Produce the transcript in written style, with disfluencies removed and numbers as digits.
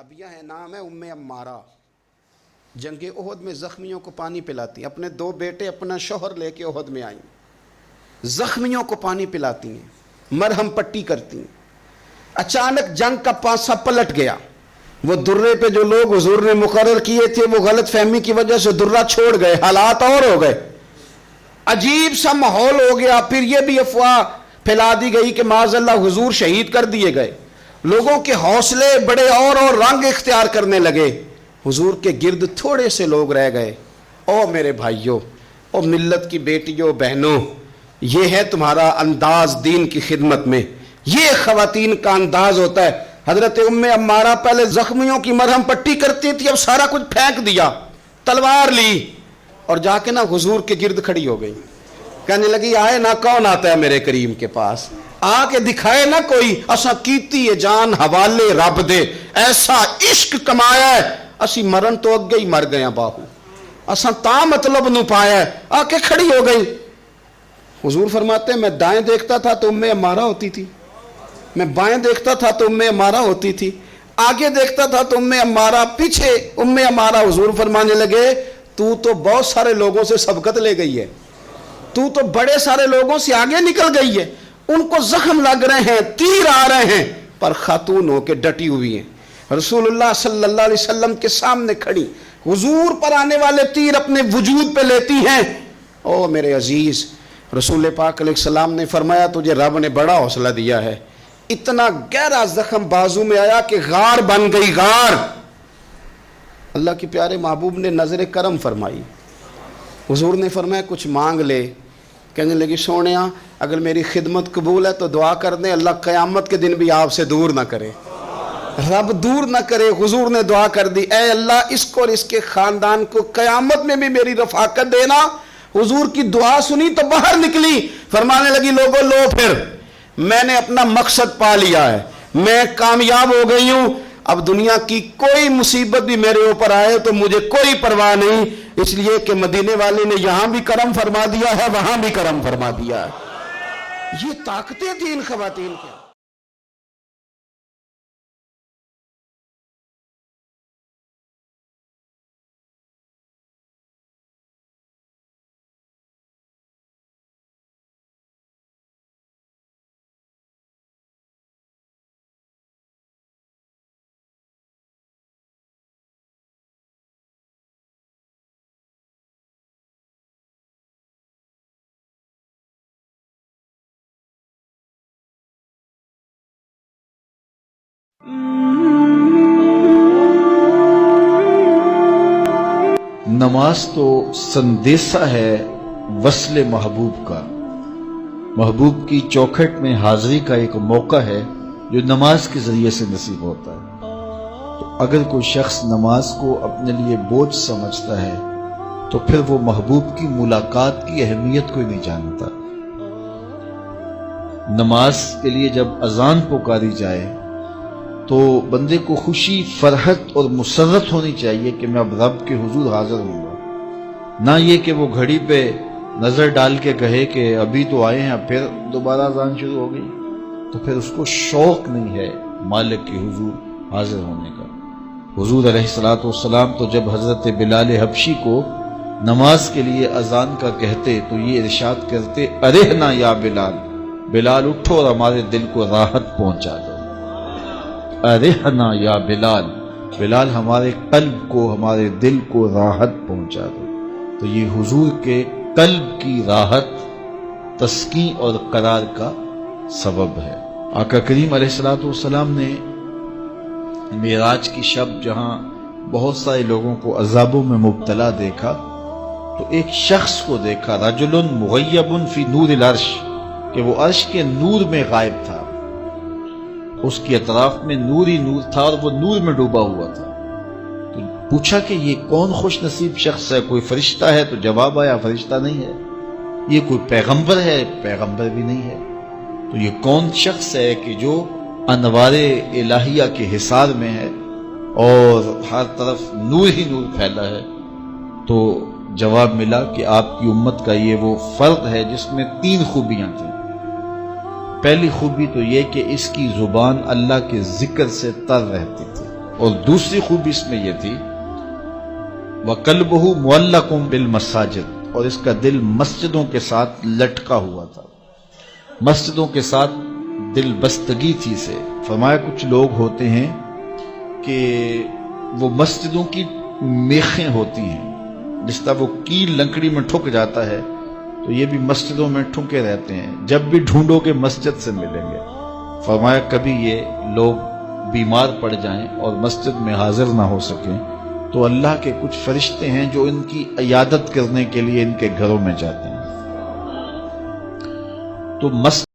صحابیہ ہیں، نام ہے ام عمارہ، جنگ احد میں زخمیوں کو پانی پلاتی، اپنے 2 بیٹے اپنا شوہر لے کے احد میں آئیں، زخمیوں کو پانی پلاتی ہیں، مرہم پٹی کرتی ہیں۔ اچانک جنگ کا پانسا پلٹ گیا، وہ درے پہ جو لوگ حضور نے مقرر کیے تھے وہ غلط فہمی کی وجہ سے درہ چھوڑ گئے، حالات اور ہو گئے، عجیب سا ماحول ہو گیا۔ پھر یہ بھی افواہ پھیلا دی گئی کہ معاذ اللہ حضور شہید کر دیے گئے، لوگوں کے حوصلے بڑے اور رنگ اختیار کرنے لگے، حضور کے گرد تھوڑے سے لوگ رہ گئے۔ او میرے بھائیوں، او ملت کی بیٹیوں بہنوں، یہ ہے تمہارا انداز دین کی خدمت میں، یہ خواتین کا انداز ہوتا ہے۔ حضرت ام عمارہ پہلے زخمیوں کی مرہم پٹی کرتی تھی، اب سارا کچھ پھینک دیا، تلوار لی اور جا کے نا حضور کے گرد کھڑی ہو گئی، کہنے لگی آئے نا کون آتا ہے میرے کریم کے پاس، آ کے دکھائے نا کوئی، اساں کیتی ہے جان حوالے رب دے، ایسا عشق کمایا ہے اسی مرن تو اگے ہی مر گیا باہو، اساں تا مطلب نو پایا ہے، آ کے کھڑی ہو گئی۔ حضور فرماتے ہیں میں دائیں دیکھتا تھا تو ام عمارہ ہوتی تھی، میں بائیں دیکھتا تھا تو ام عمارہ ہوتی تھی، آگے دیکھتا تھا تو ام عمارہ، پیچھے ام عمارہ۔ حضور فرمانے لگے تو بہت سارے لوگوں سے سبقت لے گئی ہے، تو بڑے سارے لوگوں سے آگے نکل گئی ہے، ان کو زخم لگ رہے ہیں، تیر آ رہے ہیں، پر خاتون ہو کے ڈٹی ہوئی ہیں، رسول اللہ صلی اللہ علیہ وسلم کے سامنے کھڑی، حضور پر آنے والے تیر اپنے وجود پہ لیتی ہیں۔ او میرے عزیز، رسول پاک علیہ السلام نے فرمایا تجھے رب نے بڑا حوصلہ دیا ہے، اتنا گہرا زخم بازو میں آیا کہ غار بن گئی، غار۔ اللہ کے پیارے محبوب نے نظر کرم فرمائی، حضور نے فرمایا کچھ مانگ لے، کہنے لگی سونیا اگر میری خدمت قبول ہے تو دعا کر دیں اللہ قیامت کے دن بھی آپ سے دور نہ کرے، رب دور نہ کرے۔ حضور نے دعا کر دی، اے اللہ اس کو اور اس کے خاندان کو قیامت میں بھی میری رفاقت دینا۔ حضور کی دعا سنی تو باہر نکلی، فرمانے لگی لوگو لو پھر میں نے اپنا مقصد پا لیا ہے، میں کامیاب ہو گئی ہوں، اب دنیا کی کوئی مصیبت بھی میرے اوپر آئے تو مجھے کوئی پرواہ نہیں، اس لیے کہ مدینے والے نے یہاں بھی کرم فرما دیا ہے وہاں بھی کرم فرما دیا ہے۔ یہ طاقتیں تھیں ان خواتین کے۔ نماز تو سندیسہ ہے وصل محبوب کا، محبوب کی چوکھٹ میں حاضری کا ایک موقع ہے جو نماز کے ذریعے سے نصیب ہوتا ہے۔ تو اگر کوئی شخص نماز کو اپنے لیے بوجھ سمجھتا ہے تو پھر وہ محبوب کی ملاقات کی اہمیت کو ہی نہیں جانتا۔ نماز کے لیے جب اذان پکاری جائے تو بندے کو خوشی، فرحت اور مسرت ہونی چاہیے کہ میں اب رب کے حضور حاضر ہوں گا، نہ یہ کہ وہ گھڑی پہ نظر ڈال کے کہے کہ ابھی تو آئے ہیں اب پھر دوبارہ اذان شروع ہو گئی، تو پھر اس کو شوق نہیں ہے مالک کے حضور حاضر ہونے کا۔ حضور علیہ الصلوۃ والسلام تو جب حضرت بلال حبشی کو نماز کے لیے اذان کا کہتے تو یہ ارشاد کرتے ارحنا یا بلال، بلال اٹھو اور ہمارے دل کو راحت پہنچا دو، ارحنا یا بلال، بلال ہمارے قلب کو، ہمارے دل کو راحت پہنچا دو۔ تو یہ حضور کے قلب کی راحت، تسکین اور قرار کا سبب ہے۔ آقا کریم علیہ الصلوۃ والسلام نے معراج کی شب جہاں بہت سارے لوگوں کو عذابوں میں مبتلا دیکھا تو ایک شخص کو دیکھا، رجل مغیب فی نور العرش، کہ وہ عرش کے نور میں غائب تھا، اس کے اطراف میں نور ہی نور تھا اور وہ نور میں ڈوبا ہوا تھا۔ تو پوچھا کہ یہ کون خوش نصیب شخص ہے، کوئی فرشتہ ہے؟ تو جواب آیا فرشتہ نہیں ہے۔ یہ کوئی پیغمبر ہے؟ پیغمبر بھی نہیں ہے۔ تو یہ کون شخص ہے کہ جو انوار الہیہ کے حصار میں ہے اور ہر طرف نور ہی نور پھیلا ہے؟ تو جواب ملا کہ آپ کی امت کا یہ وہ فرد ہے جس میں 3 خوبیاں تھیں۔ پہلی خوبی تو یہ کہ اس کی زبان اللہ کے ذکر سے تر رہتی تھی، اور دوسری خوبی اس میں یہ تھی وَقَلْبُهُ مُعَلَّقٌ بِالْمَسَاجِدِ، اور اس کا دل مسجدوں کے ساتھ لٹکا ہوا تھا، مسجدوں کے ساتھ دل بستگی تھی سے۔ فرمایا کچھ لوگ ہوتے ہیں کہ وہ مسجدوں کی میخیں ہوتی ہیں، جس طرح وہ کیل لکڑی میں ٹھک جاتا ہے تو یہ بھی مسجدوں میں ٹھکے رہتے ہیں، جب بھی ڈھونڈو گے مسجد سے ملیں گے۔ فرمایا کبھی یہ لوگ بیمار پڑ جائیں اور مسجد میں حاضر نہ ہو سکیں تو اللہ کے کچھ فرشتے ہیں جو ان کی عیادت کرنے کے لیے ان کے گھروں میں جاتے ہیں۔ تو مسجد